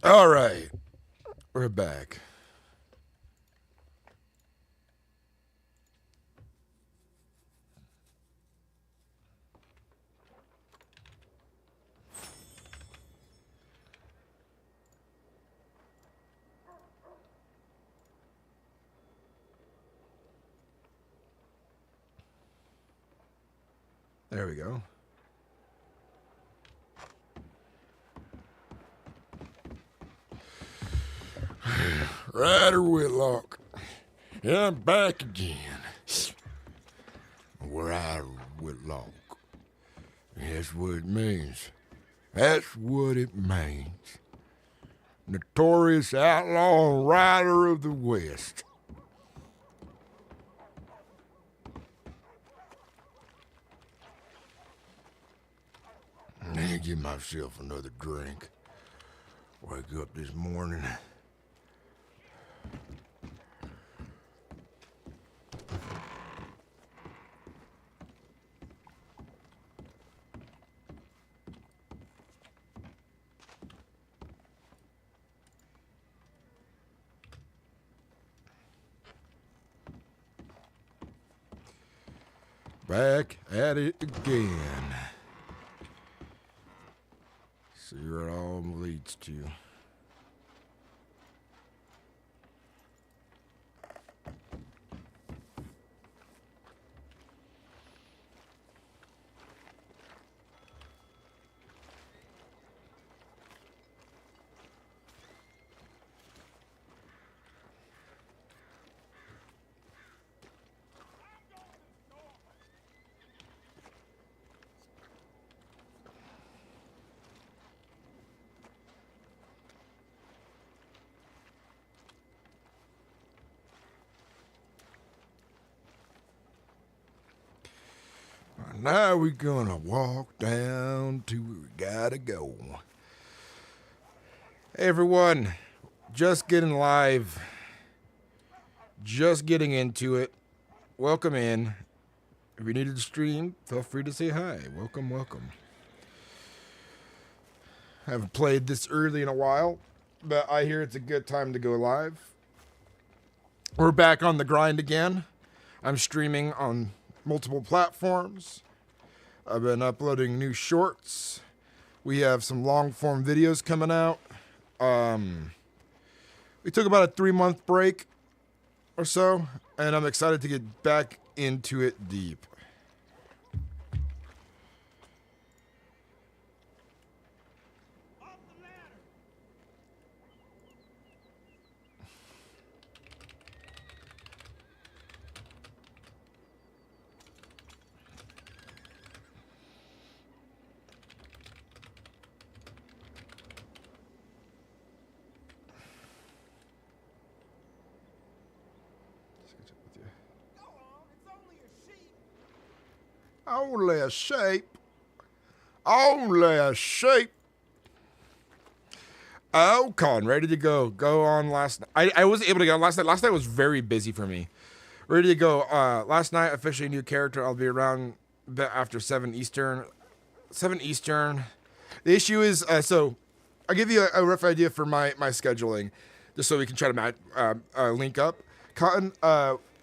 All right, we're back. There we go. Ryder Whitlock. Yeah, I'm back again. Ryder Whitlock. That's what it means. That's what it means. Notorious outlaw and rider of the West. I need to give myself another drink. Wake up this morning. Back at it again. See where it all leads to. Now we're gonna walk down to where we gotta go. Hey everyone, just getting live. Just getting into it. Welcome in. If you needed to stream, feel free to say hi. Welcome, welcome. Haven't played this early in a while, but I hear it's a good time to go live. We're back on the grind again. I'm streaming on multiple platforms. I've been uploading new shorts. We have some long form videos coming out. We took about a 3-month break or so, and I'm excited to get back into it deep. Only a shape. Only a shape. Oh, Colin, ready to go. Go on last night. I wasn't able to go on last night. Last night was very busy for me. Ready to go. Last night, officially new character. I'll be around after 7 Eastern. 7 Eastern. The issue is, so I'll give you a rough idea for my scheduling, just so we can try to link up. Cotton,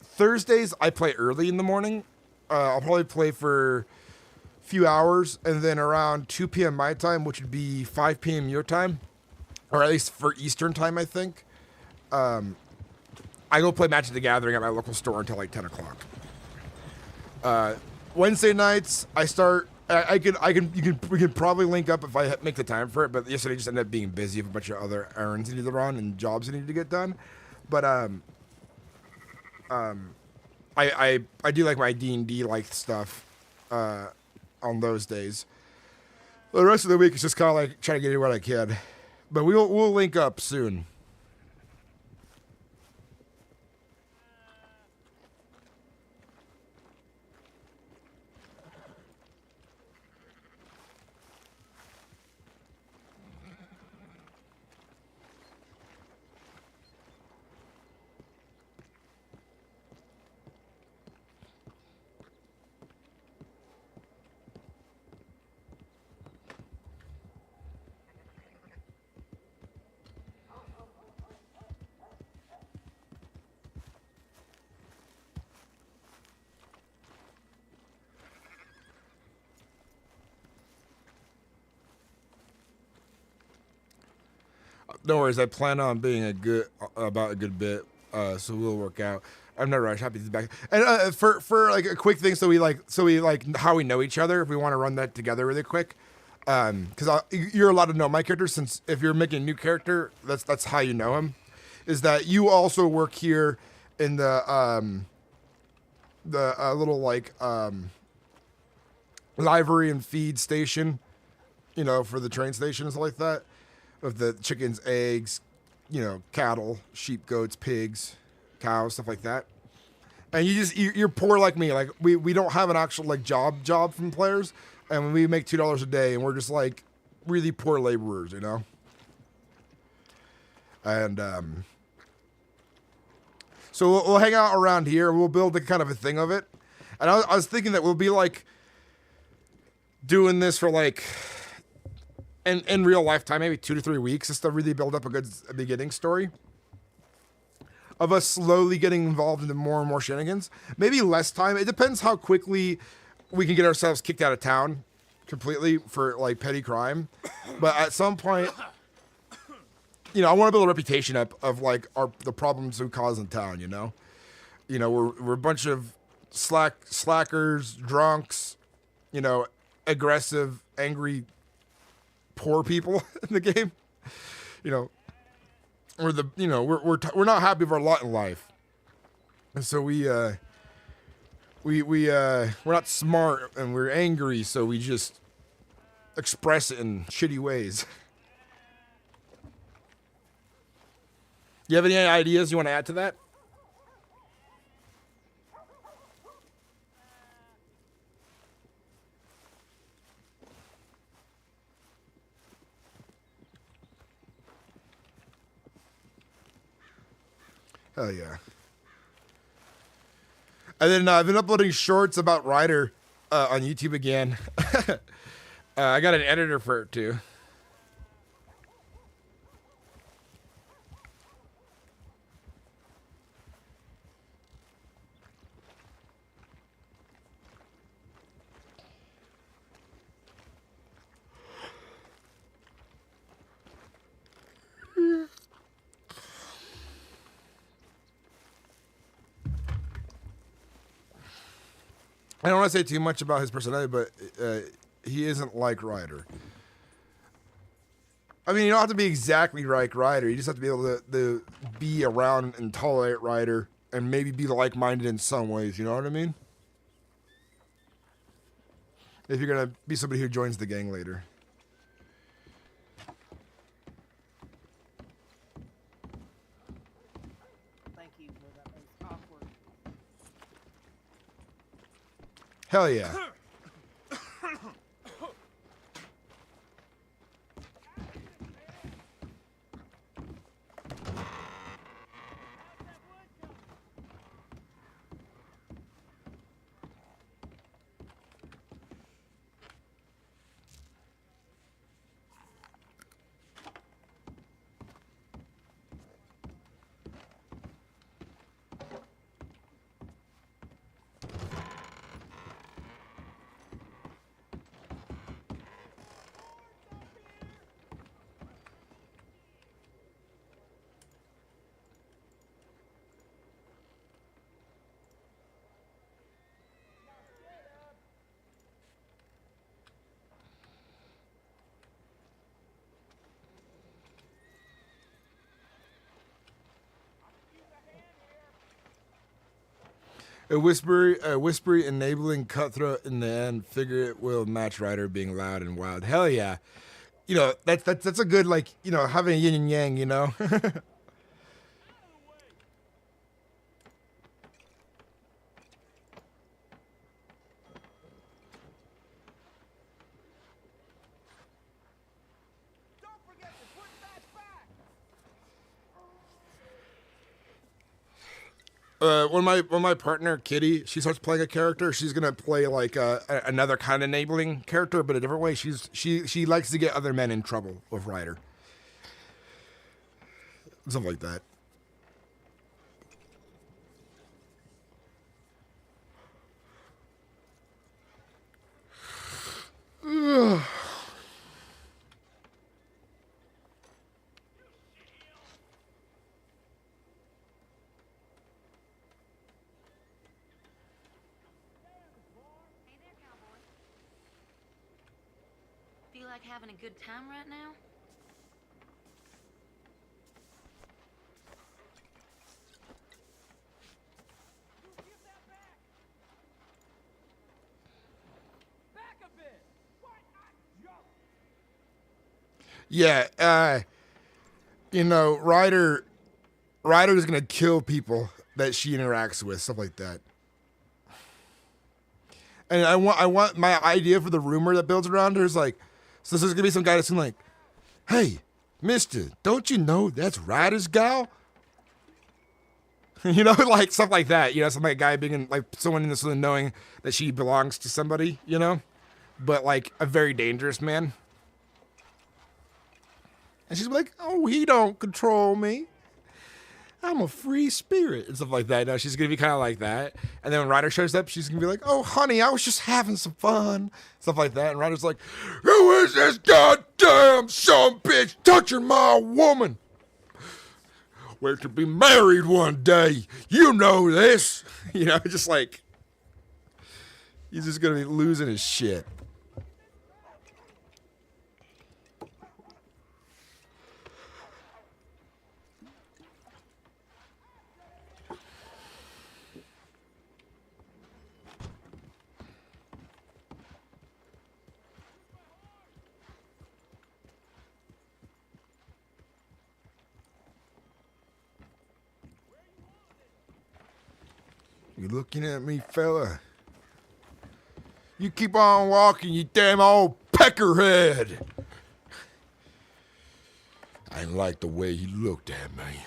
Thursdays, I play early in the morning. I'll probably play for a few hours, and then around 2 p.m. my time, which would be 5 p.m. your time, or at least for Eastern time, I think. I go play Magic the Gathering at my local store until like 10 o'clock. Wednesday nights, I start. We can probably link up if I make the time for it. But yesterday just ended up being busy with a bunch of other errands I needed to run and jobs I needed to get done. But I do like my D&D like stuff on those days. The rest of the week is just kind of like trying to get in what I can. But we'll link up soon. no worries. I plan on being about a good bit, so we'll work out. I'm never rush. Happy to be back. And for like a quick thing, so we like how we know each other. If we want to run that together really quick, because you're allowed to know my character, since if you're making a new character, that's how you know him. Is that you also work here in the little like livery and feed station, you know, for the train station and stuff like that, with the chickens, eggs, you know, cattle, sheep, goats, pigs, cows, stuff like that. And you're poor like me. Like we don't have an actual like job from players, and we make $2 a day, and we're just like really poor laborers, you know. And so we'll hang out around here. We'll build a kind of a thing of it. And I was thinking that we'll be like doing this for like in real lifetime, maybe 2 to 3 weeks, just to really build up a good beginning story of us slowly getting involved into more and more shenanigans. Maybe less time. It depends how quickly we can get ourselves kicked out of town completely for like petty crime. But at some point, you know, I want to build a reputation up of like the problems we cause in town. You know, we're a bunch of slackers, drunks, you know, aggressive, angry, poor people in the game. You know, we're not happy with our lot in life, and so we're not smart, and we're angry, so we just express it in shitty ways. You have any ideas you want to add to that? Hell yeah. And then I've been uploading shorts about Ryder on YouTube again. I got an editor for it too. I don't want to say too much about his personality, but he isn't like Ryder. I mean, you don't have to be exactly like Ryder. You just have to be able to be around and tolerate Ryder and maybe be like-minded in some ways. You know what I mean? If you're going to be somebody who joins the gang later. Thank you for that. That was awkward. Hell yeah. A whispery, enabling cutthroat in the end. Figure it will match Ryder being loud and wild. Hell yeah. You know, that's a good, like, you know, having a yin and yang, you know? When my partner Kitty, she starts playing a character, she's gonna play like another kind of enabling character, but a different way. She likes to get other men in trouble with Ryder, something like that. like having a good time right now? Yeah, you know, Ryder's gonna kill people that she interacts with, stuff like that. And I want my idea for the rumor that builds around her is like, so there's gonna be some guy that's gonna like, hey, mister, don't you know that's Ryder's gal? You know, like stuff like that. You know, some like guy being like someone in this knowing that she belongs to somebody, you know, but like a very dangerous man. And she's like, oh, he don't control me. I'm a free spirit and stuff like that. No, she's gonna be kind of like that. And then when Ryder shows up, she's gonna be like, "Oh, honey, I was just having some fun," stuff like that. And Ryder's like, "Who is this goddamn son bitch touching my woman? We're to be married one day. You know this." You know, just like he's just gonna be losing his shit. You looking at me, fella? You keep on walking, you damn old peckerhead. I didn't like the way he looked at me.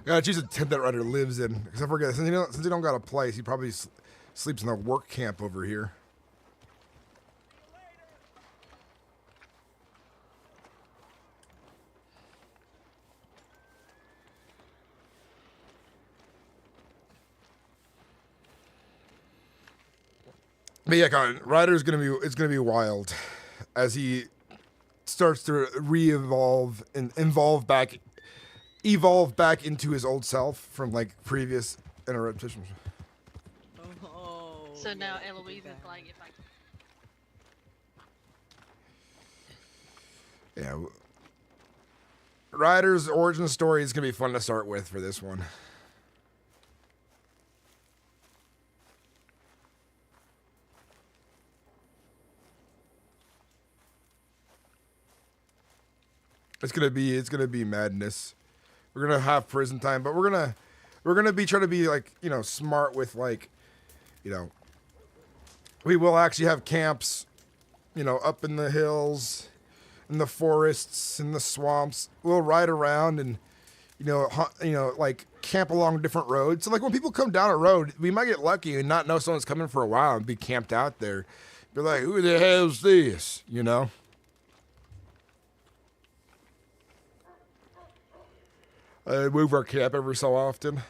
Yeah, choose a tent that Ryder lives in. Except for since he don't got a place, he probably sleeps in a work camp over here. But yeah, Colin, Ryder's it's gonna be wild as he starts to re-evolve and evolve back into his old self from like previous interruptions. Oh. So now yeah, Eloise is bad. like, if I Yeah. Ryder's origin story is gonna be fun to start with for this one. It's gonna be madness. We're gonna have prison time, but we're gonna be trying to be like, you know, smart with like, you know, we will actually have camps, you know, up in the hills, in the forests, in the swamps. We'll ride around and, you know, like camp along different roads. So like when people come down a road, we might get lucky and not know someone's coming for a while and be camped out there. Be like, who the hell's this? You know? Move our camp every so often.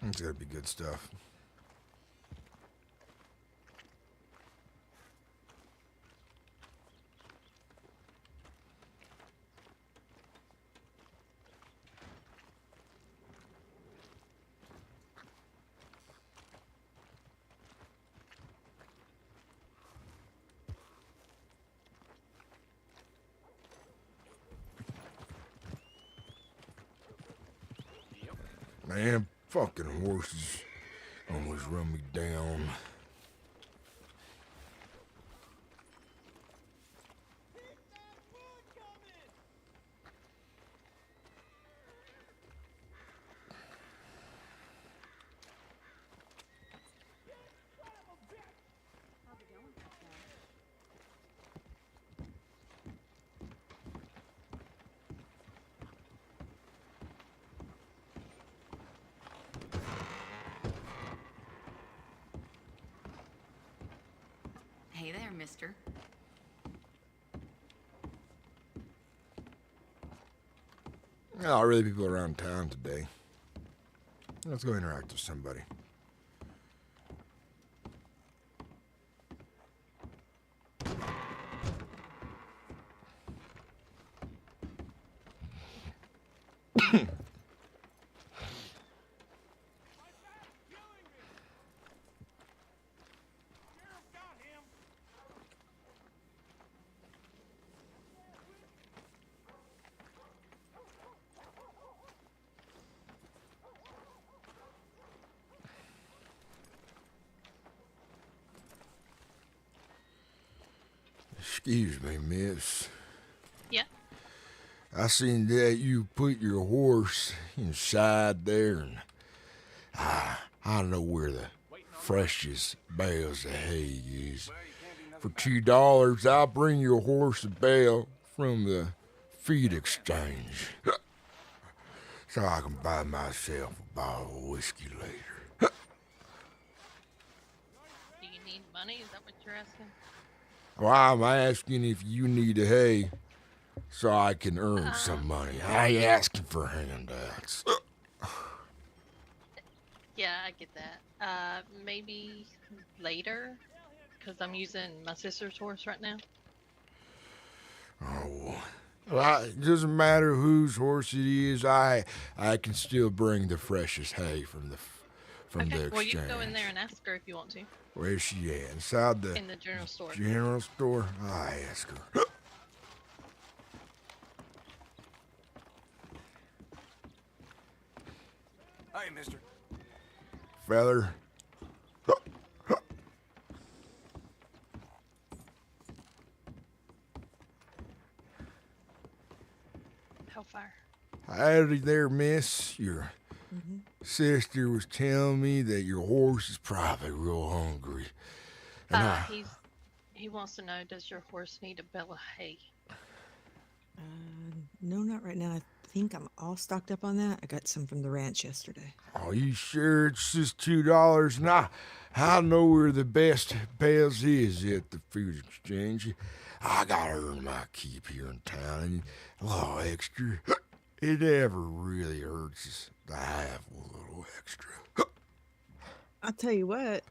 It's gonna be good stuff. man. Fucking horses almost run me down. Hey there, mister. Not really people around town today. Let's go interact with somebody. Excuse me, miss. Yeah. I seen that you put your horse inside there, and I know where the freshest bales of hay is. For $2, I'll bring your horse a bale from the feed exchange, so I can buy myself a bottle of whiskey later. Do you need money? Is that what you're asking? Well, I'm asking if you need a hay so I can earn some money. I ain't asking for handouts. Yeah, I get that. Maybe later? Because I'm using my sister's horse right now. Oh, well, it doesn't matter whose horse it is. I can still bring the freshest hay from the Okay, well, you exchange. can go in there and ask her if you want to. Where's she at? Inside the In the general store. general store? I ask her. Hi, mister. Feather. Hellfire. Howdy there, miss. Your sister was telling me that your horse is probably real hungry. And He wants to know, does your horse need a bale of hay? No, not right now. I think I'm all stocked up on that. I got some from the ranch yesterday. Are you sure it's just $2? And I know where the best bales is at the food exchange. I gotta earn my keep here in town, and a little extra. It never really hurts to have a little extra. I'll tell you what.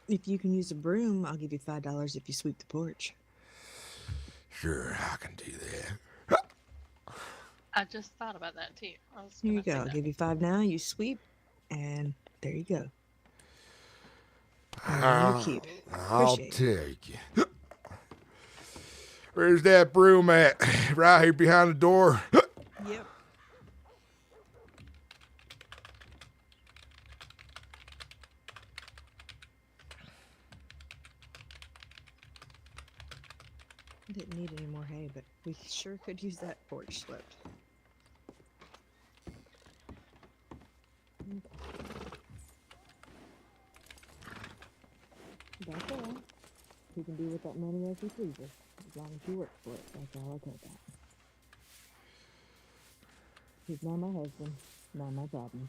If you can use a broom, I'll give you $5 if you sweep the porch. Sure, I can do that. I just thought about that too. I was Here you gonna say go. I'll that. give you $5 now. You sweep, and there you go. I'll, You keep. I'll Appreciate it. take you. Where's that broom at? Right here behind the door. Yep. I didn't need any more hay, but we sure could use that porch swept. That's all right. You can do with that money as you please, as long as you work for it. That's all I care about. He's not my husband, not my problem.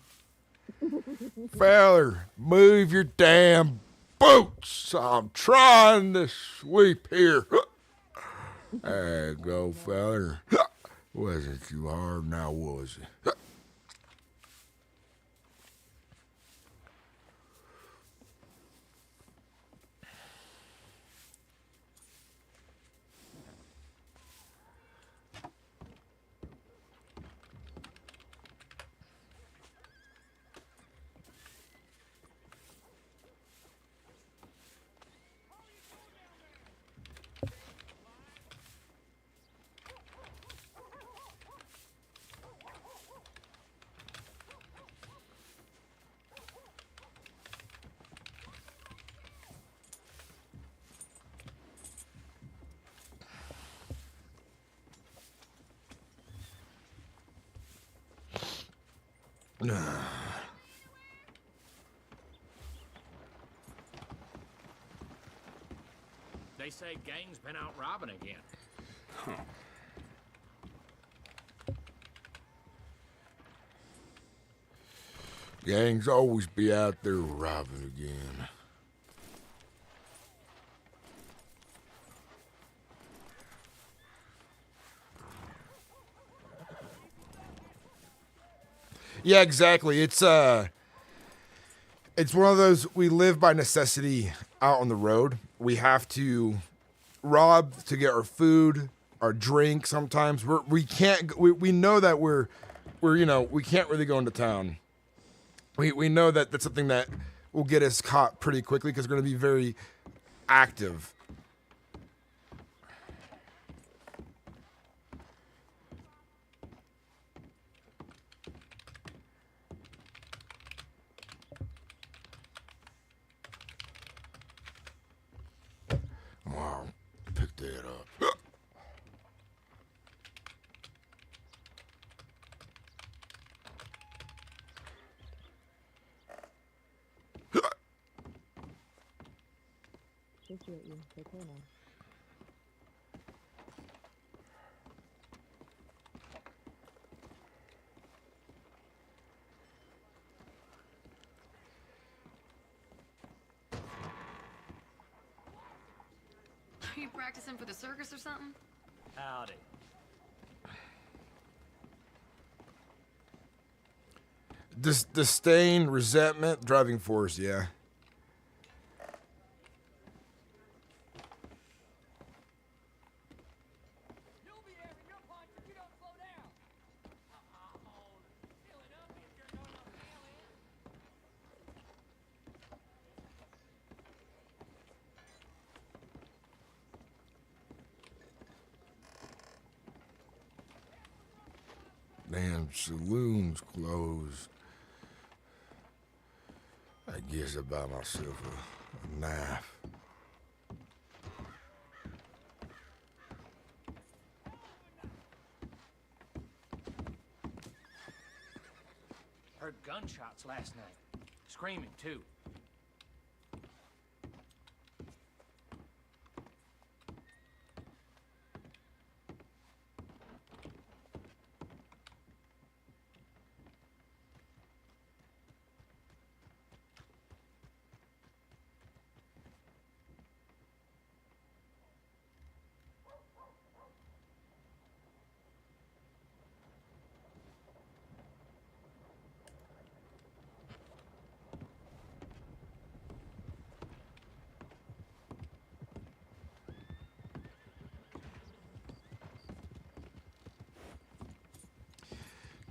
Feller, move your damn boots. I'm trying to sweep here. There you go, feller. Wasn't too hard now, was it? They say gang's been out robbing again. Gangs always be out there robbing again. Yeah, exactly. It's one of those, we live by necessity out on the road. We have to rob to get our food, our drink. Sometimes we know that we're we can't really go into town. We know that that's something that will get us caught pretty quickly because we're going to be very active. Wow, pick that up. Appreciate you. Take care now. Are you practicing for the circus or something? Howdy. Disdain, resentment, driving force, yeah. Damn, saloon's closed. I guess I buy myself a knife. Heard gunshots last night. Screaming, too.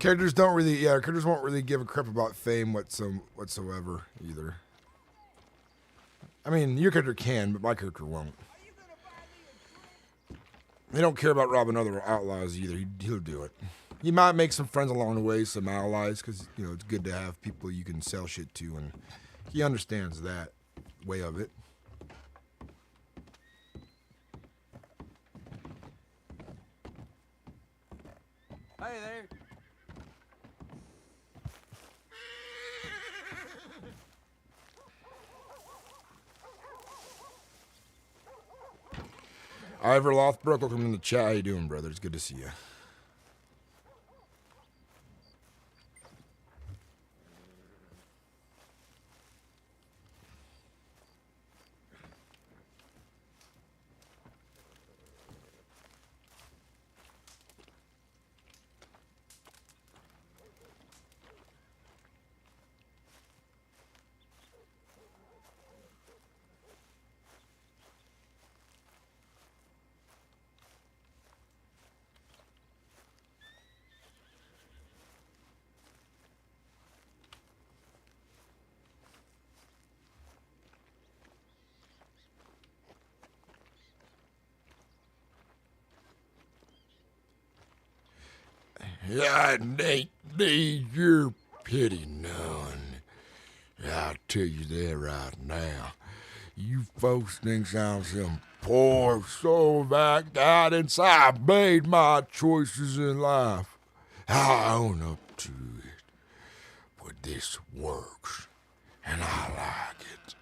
Characters won't really give a crap about fame whatsoever either. I mean, your character can, but my character won't. They don't care about robbing other outlaws either. He'll do it. He might make some friends along the way, some allies, because it's good to have people you can sell shit to, and he understands that way of it. Hey there. Ivor Lothbrook, welcome in the chat. How you doing, brother? It's good to see you. I need your pity none. I'll tell you that right now. You folks think I'm some poor soul backed out inside. Made my choices in life. I own up to it. This works, and I like it.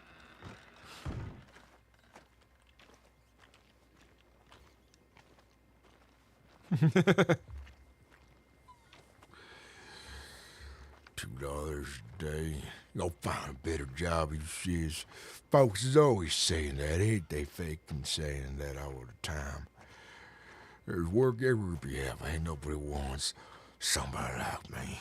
$2 a day. Go find a better job, he says. Folks is always saying that, ain't they? Faking saying that all the time. There's work everywhere you have. Ain't nobody wants somebody like me.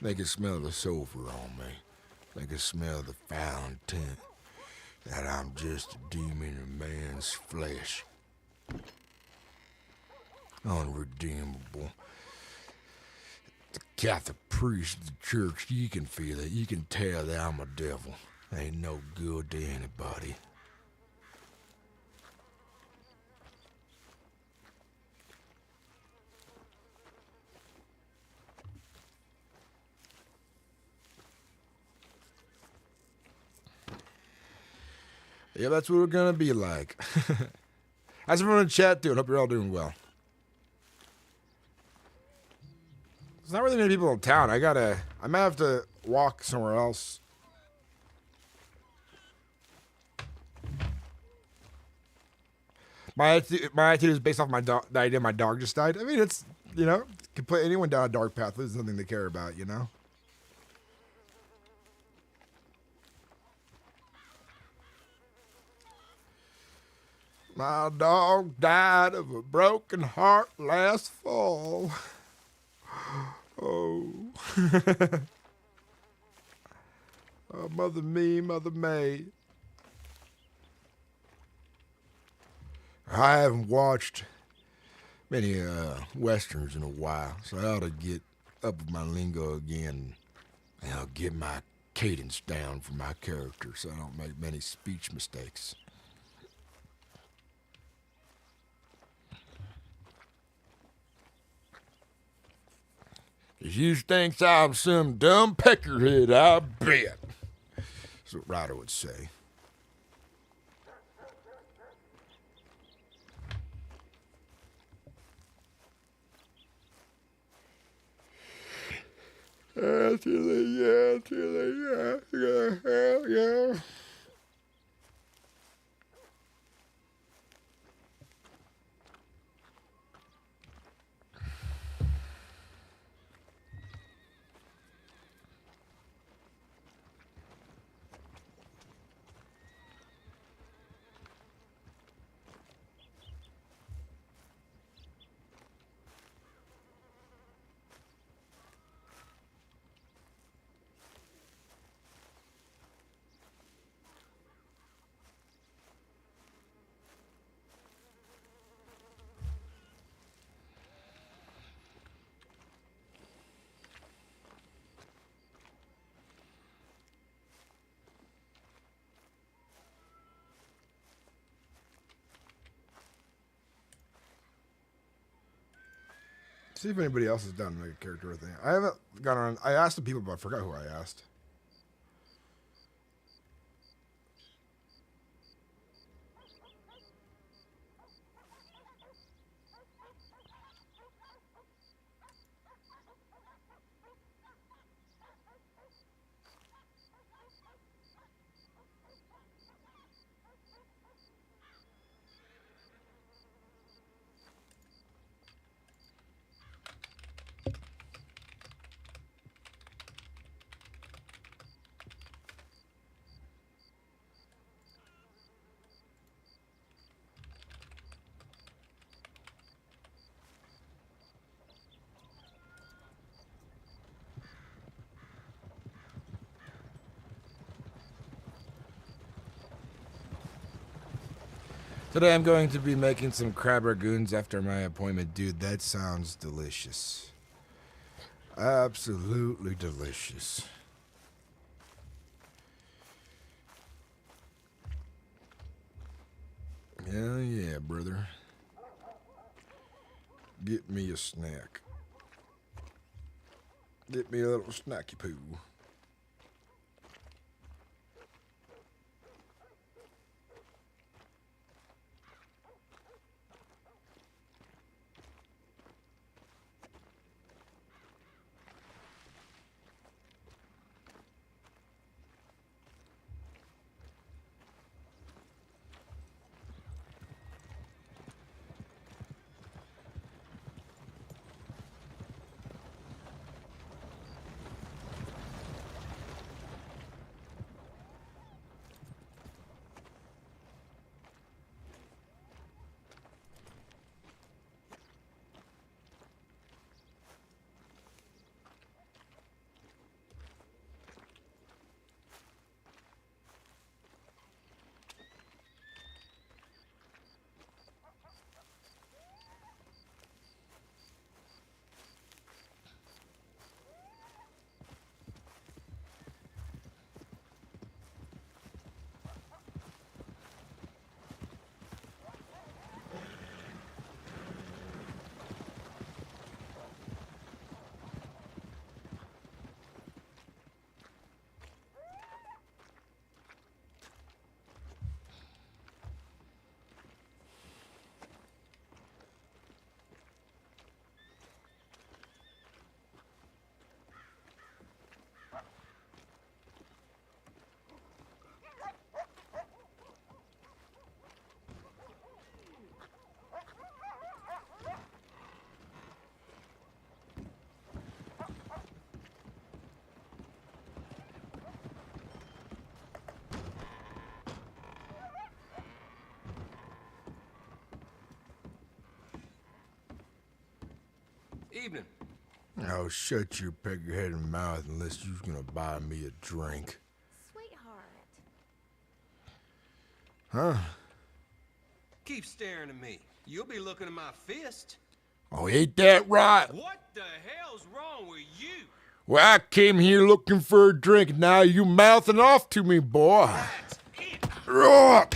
They can smell the sulfur on me. They can smell the foul intent. That I'm just a demon in man's flesh. Unredeemable. The Catholic priest of the church, you can feel it. You can tell that I'm a devil. Ain't no good to anybody. Yeah, that's what we're gonna be like. How's everyone in chat doing? Hope you're all doing well. There's not really many people in town. I might have to walk somewhere else. My attitude is based off the idea my dog just died. I mean, it's, can put anyone down a dark path. There's nothing they care about, My dog died of a broken heart last fall. Oh. Oh, Mother me, Mother May. I haven't watched many westerns in a while, so I ought to get up with my lingo again, and I'll get my cadence down for my character so I don't make many speech mistakes. You thinks I'm some dumb peckerhead, I bet. That's what Ryder would say. Yeah. See if anybody else has done like a character or thing. I haven't gone on. I asked the people, but I forgot who I asked. Today I'm going to be making some crab ragoons after my appointment. Dude, that sounds delicious. Absolutely delicious. Hell yeah, brother. Get me a snack. Get me a little snacky poo. Evening. Oh, shut your peg-headed mouth unless you're gonna buy me a drink. Sweetheart. Huh? Keep staring at me. You'll be looking at my fist. Oh, ain't that right? What the hell's wrong with you? Well, I came here looking for a drink. Now you mouthing off to me, boy. That's it. Ah!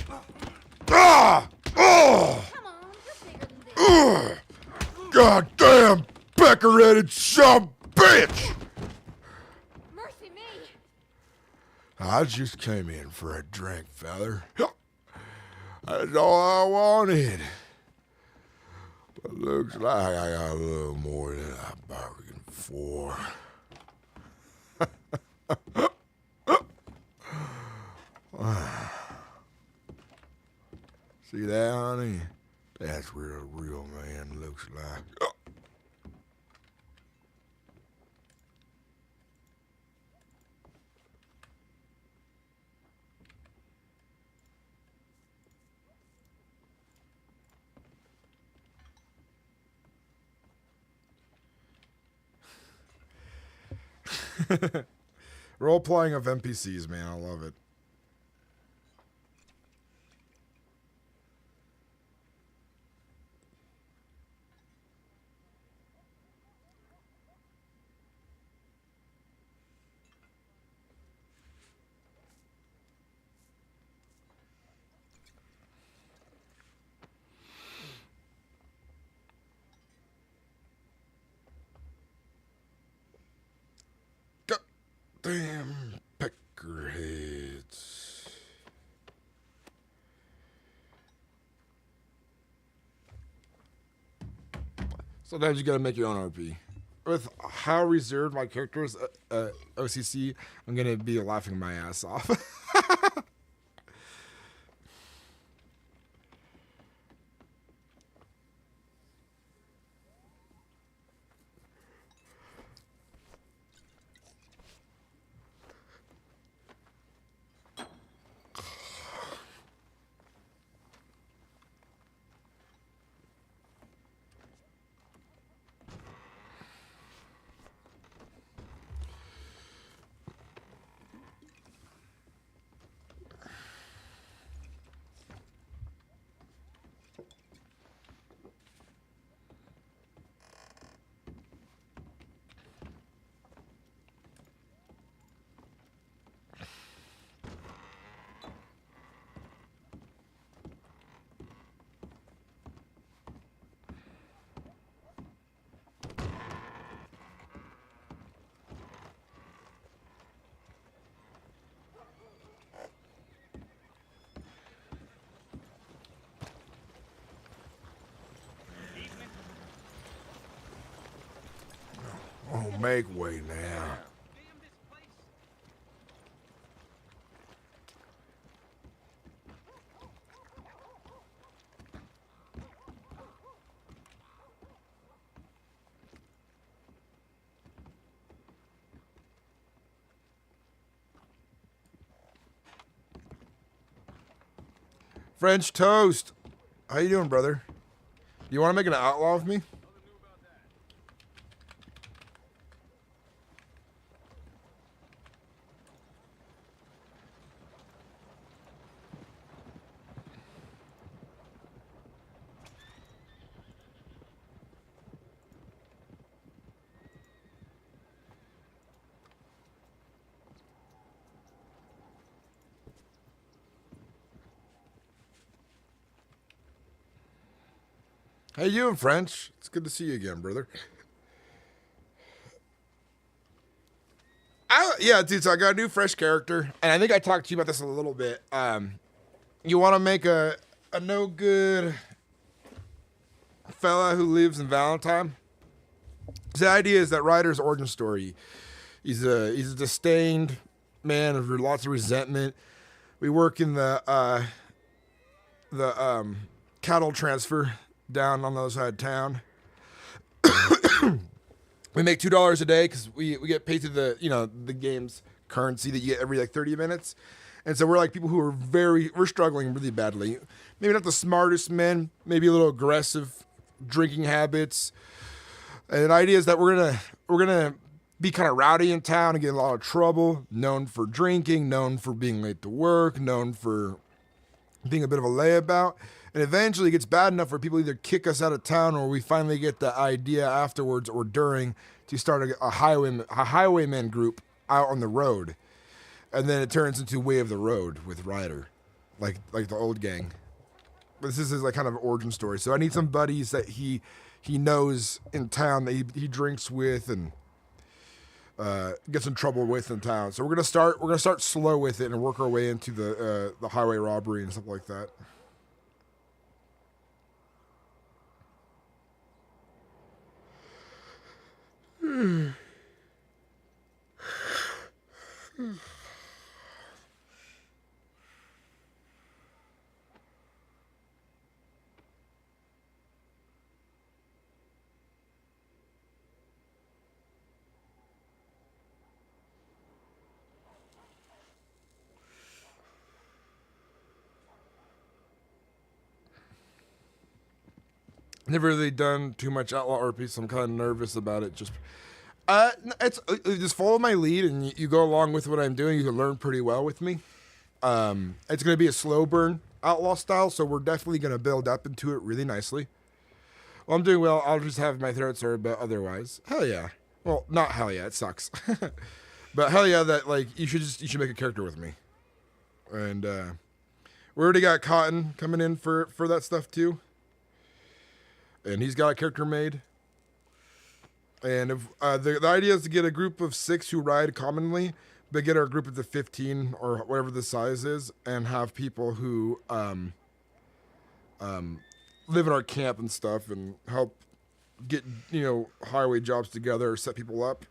Ah! Oh! Come on, you're bigger than this. Goddamn pecker-headed son bitch! Mercy me. I just came in for a drink, feller. That's all I wanted. But looks like I got a little more than I bargained for. See that, honey? That's what a real man looks like. Role playing of NPCs, man, I love it. Damn peckerheads. Sometimes you gotta make your own RP. With how reserved my character is, OCC, I'm gonna be laughing my ass off. Oh, make way now. French toast. How you doing, brother? You want to make an outlaw of me? Hey, you and French. It's good to see you again, brother. Yeah, dude, so I got a new fresh character, and I think I talked to you about this a little bit. You want to make a no good fella who lives in Valentine? The idea is that Ryder's origin story. He's a disdained man of lots of resentment. We work in the cattle transfer down on the other side of town. We make $2 a day because we get paid to the game's currency that you get every like 30 minutes. And so we're like people who are we're struggling really badly. Maybe not the smartest men, maybe a little aggressive drinking habits, And the idea is that we're gonna be kind of rowdy in town and get in a lot of trouble. Known for drinking, known for being late to work, known for being a bit of a layabout. And eventually it gets bad enough where people either kick us out of town or we finally get the idea afterwards or during to start a highwayman group out on the road. And then it turns into Way of the Road with Ryder, like the old gang. But this is his like kind of origin story. So I need some buddies that he knows in town that he drinks with and gets in trouble with in town. So we're gonna start slow with it and work our way into the highway robbery and stuff like that. Never really done too much outlaw RP, so I'm kind of nervous about it. It's just follow my lead and you go along with what I'm doing. You can learn pretty well with me. It's going to be a slow burn outlaw style, so we're definitely going to build up into it really nicely. Well, I'm doing well. I'll just have my throat sore, but otherwise, hell yeah. Well, not hell yeah. It sucks, but hell yeah that like you should make a character with me. And we already got Cotton coming in for that stuff too. And he's got a character made. And if the idea is to get a group of 6 who ride commonly, but get our group of the 15 or whatever the size is, and have people who live in our camp and stuff, and help get highway jobs together, or set people up.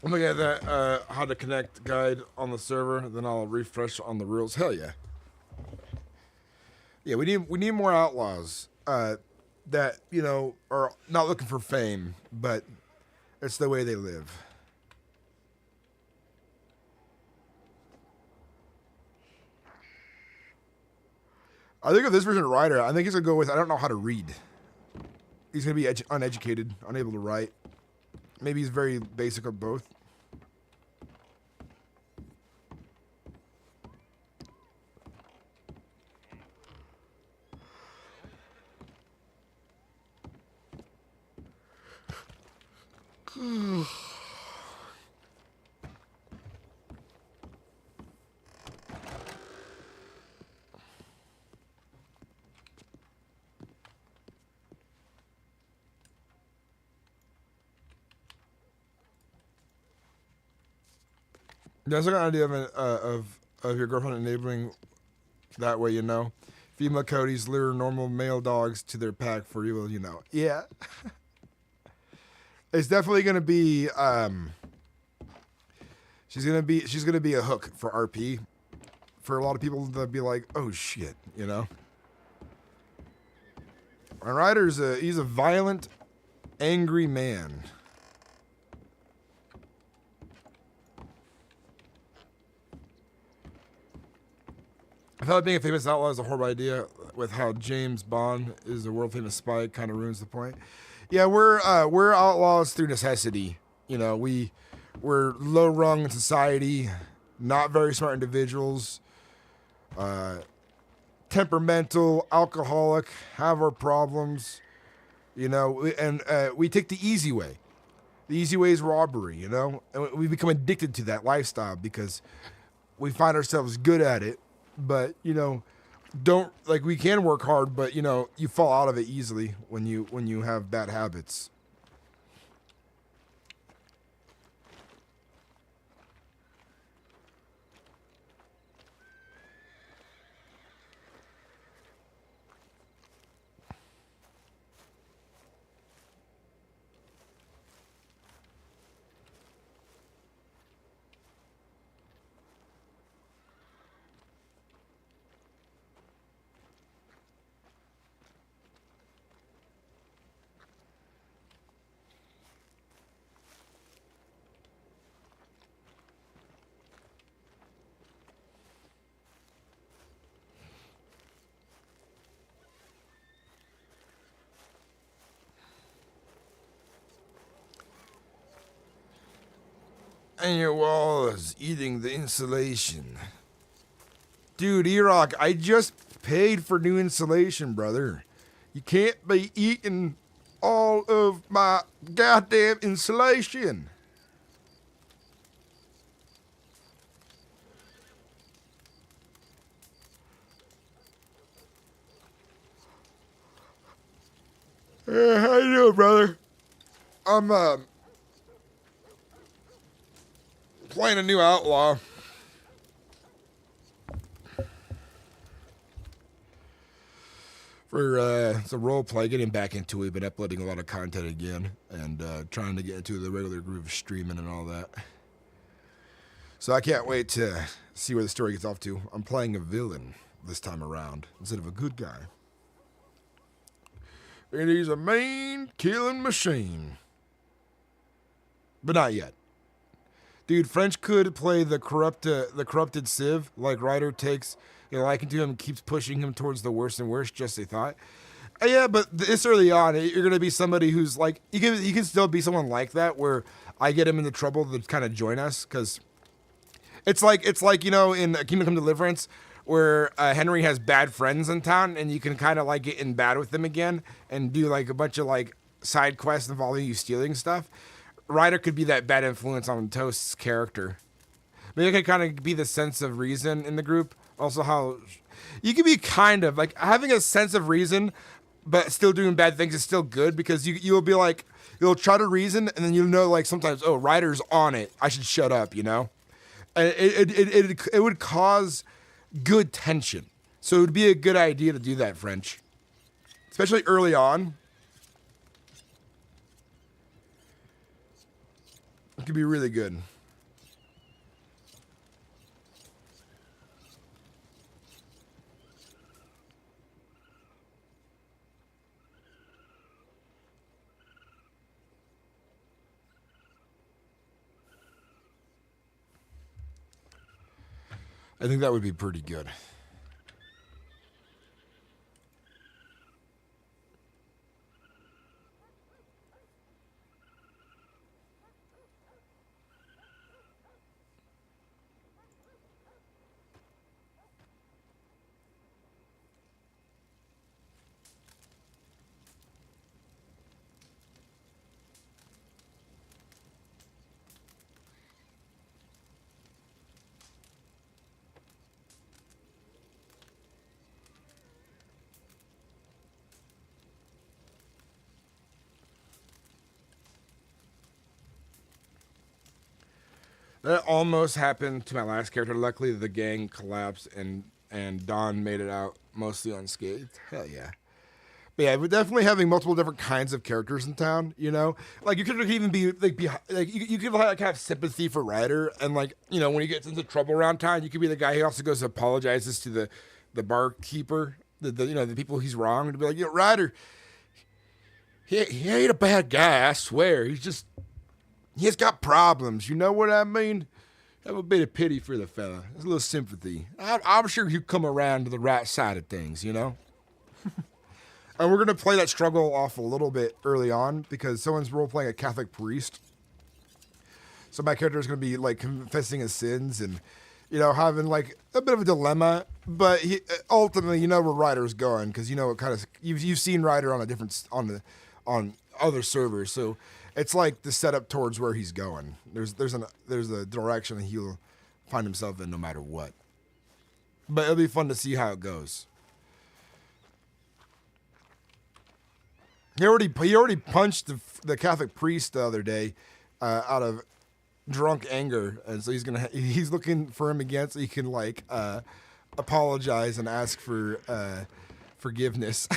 I'm looking at that how to connect guide on the server, then I'll refresh on the rules. Hell yeah. Yeah, we need more outlaws that, are not looking for fame, but it's the way they live. I think of this version of Ryder, I think he's going to go with I don't know how to read. He's going to be uneducated, unable to write. Maybe he's very basic of both. That's like an idea of your girlfriend enabling that way, Female Cody's lure normal male dogs to their pack for evil, Yeah. It's definitely gonna be she's gonna be a hook for RP. For a lot of people to be like, oh shit, And Ryder's he's a violent, angry man. I thought being a famous outlaw is a horrible idea with how James Bond is a world famous spy. Kind of ruins the point. Yeah, we're outlaws through necessity. We're low rung in society, not very smart individuals, temperamental, alcoholic, have our problems, and we take the easy way. The easy way is robbery, and we become addicted to that lifestyle because we find ourselves good at it. But we can work hard, but you fall out of it easily when you have bad habits. And your wall is eating the insulation. Dude, E-Rock, I just paid for new insulation, brother. You can't be eating all of my goddamn insulation. Hey, how you doing, brother? I'm playing a new outlaw. For some role play, getting back into it. We've been uploading a lot of content again and trying to get into the regular groove of streaming and all that. So I can't wait to see where the story gets off to. I'm playing a villain this time around instead of a good guy. And he's a mean killing machine. But not yet. Dude, French could play the corrupted Civ, like Ryder takes liking to him and keeps pushing him towards the worse and worse, just a thought. Yeah, but this early on, you're gonna be somebody who's like you can still be someone like that where I get him into trouble to kind of join us, because it's like in Kingdom Come Deliverance where Henry has bad friends in town and you can kind of like get in bad with them again and do like a bunch of like side quests involving you stealing stuff. Ryder could be that bad influence on Toast's character. Maybe it could kind of be the sense of reason in the group. Also, how you can be kind of like having a sense of reason, but still doing bad things is still good, because you'll be like, you'll try to reason and then you'll know like sometimes, oh, Ryder's on it, I should shut up, you know? And it would cause good tension. So it would be a good idea to do that, French. Especially early on. It could be really good. I think that would be pretty good. That almost happened to my last character. Luckily, the gang collapsed and Don made it out mostly unscathed. Hell yeah. But yeah, we're definitely having multiple different kinds of characters in town, you know? Like, you could even be, you could like have sympathy for Ryder, and like, you know, when he gets into trouble around town, you could be the guy who also goes and apologizes to the barkeeper, the people he's wronged, to be like, you know, Ryder, he ain't a bad guy, I swear. He's got problems, you know what I mean? Have a bit of pity for the fella. There's a little sympathy. I'm sure he'll come around to the right side of things, you know? And we're going to play that struggle off a little bit early on, because someone's role-playing a Catholic priest. So my character is going to be, like, confessing his sins and, you know, having, like, a bit of a dilemma. But ultimately, you know where Ryder's going, because you know what kind of... You've seen Ryder on a different... on other servers, so... It's like the setup towards where he's going. There's a direction that he'll find himself in no matter what. But it'll be fun to see how it goes. He already punched the Catholic priest the other day out of drunk anger, and so he's looking for him again so he can like apologize and ask for forgiveness.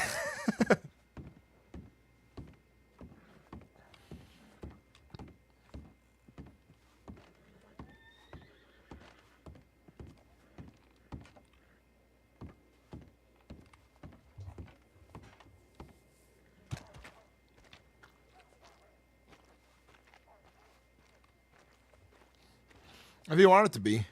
If you want it to be.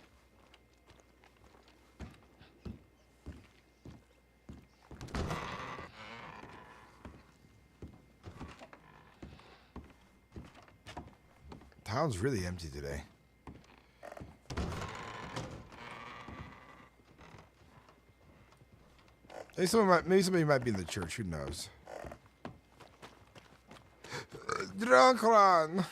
Town's really empty today. Maybe somebody might be in the church. Who knows? Drunkland.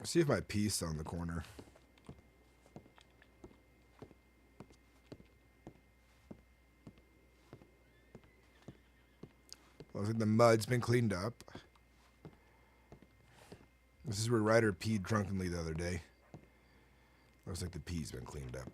See if my piece on the corner. Looks like the mud's been cleaned up. This is where Ryder peed drunkenly the other day. Looks like the pee's been cleaned up.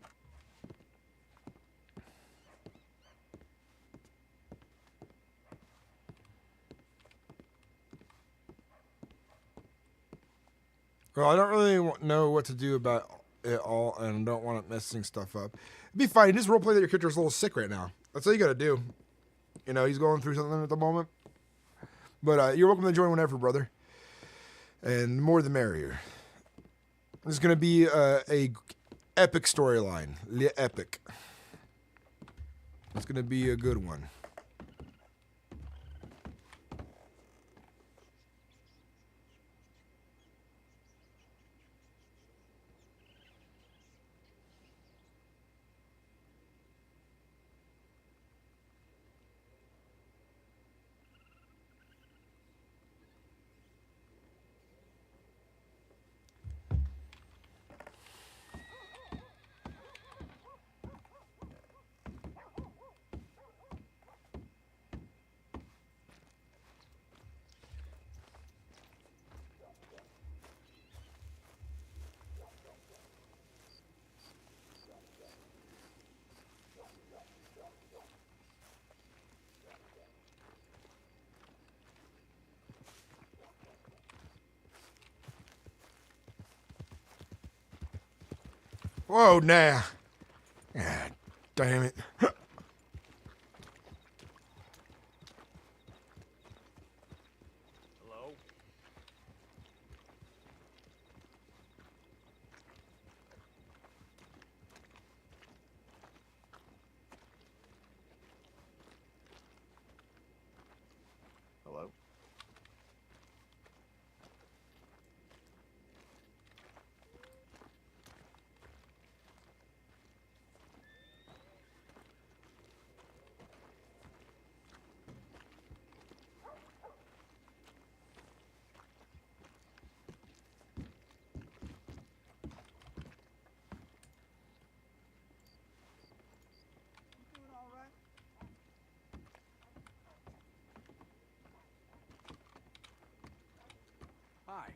Well, I don't really know what to do about it all, and don't want it messing stuff up. It'd be fine. Just roleplay that your character's a little sick right now. That's all you gotta do. You know, he's going through something at the moment. But you're welcome to join whenever, brother. And the more the merrier. This is gonna be a epic storyline. Epic. It's gonna be a good one. Whoa, nah. God damn it. Hello? Hello? Hi.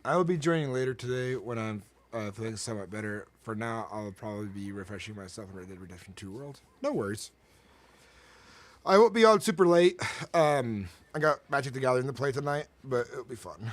I will be joining later today when I'm feeling somewhat better. For now, I'll probably be refreshing myself in Red Dead Redemption 2 World. No worries. I won't be on super late. I got Magic the Gathering to play tonight, but it'll be fun.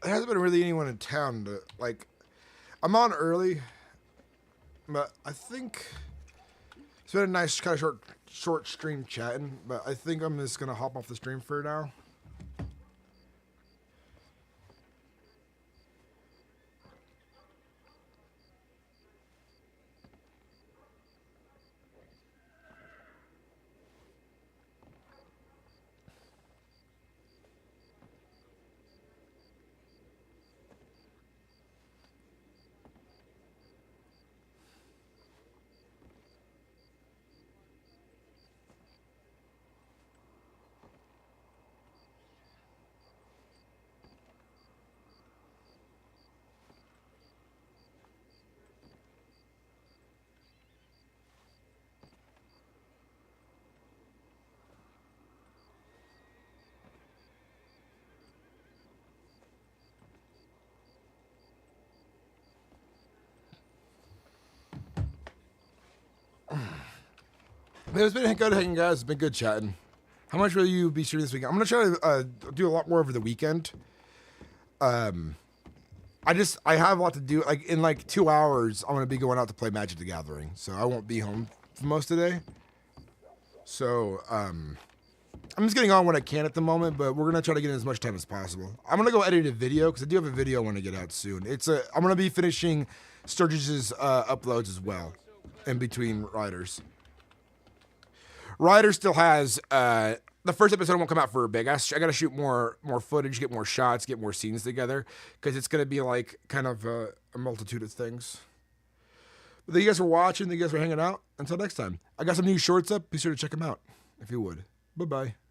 there hasn't been really anyone in town to, like, I'm on early, but I think it's been a nice kind of short stream chatting, but I think I'm just gonna hop off the stream for now. It's been good hanging, guys. It's been good chatting. How much will you be shooting this weekend? I'm gonna try to do a lot more over the weekend. I have a lot to do. Like in like 2 hours, I'm gonna be going out to play Magic the Gathering, so I won't be home for most of the day. So I'm just getting on when I can at the moment, but we're gonna try to get in as much time as possible. I'm gonna go edit a video because I do have a video I want to get out soon. I'm gonna be finishing Sturgis's uploads as well, in between Ryder's. Ryder still has the first episode won't come out for a bit. I gotta shoot more footage, get more shots, get more scenes together, because it's gonna be like kind of a multitude of things. But thank you guys for watching. Thank you guys for hanging out. Until next time, I got some new shorts up. Be sure to check them out if you would. Bye bye.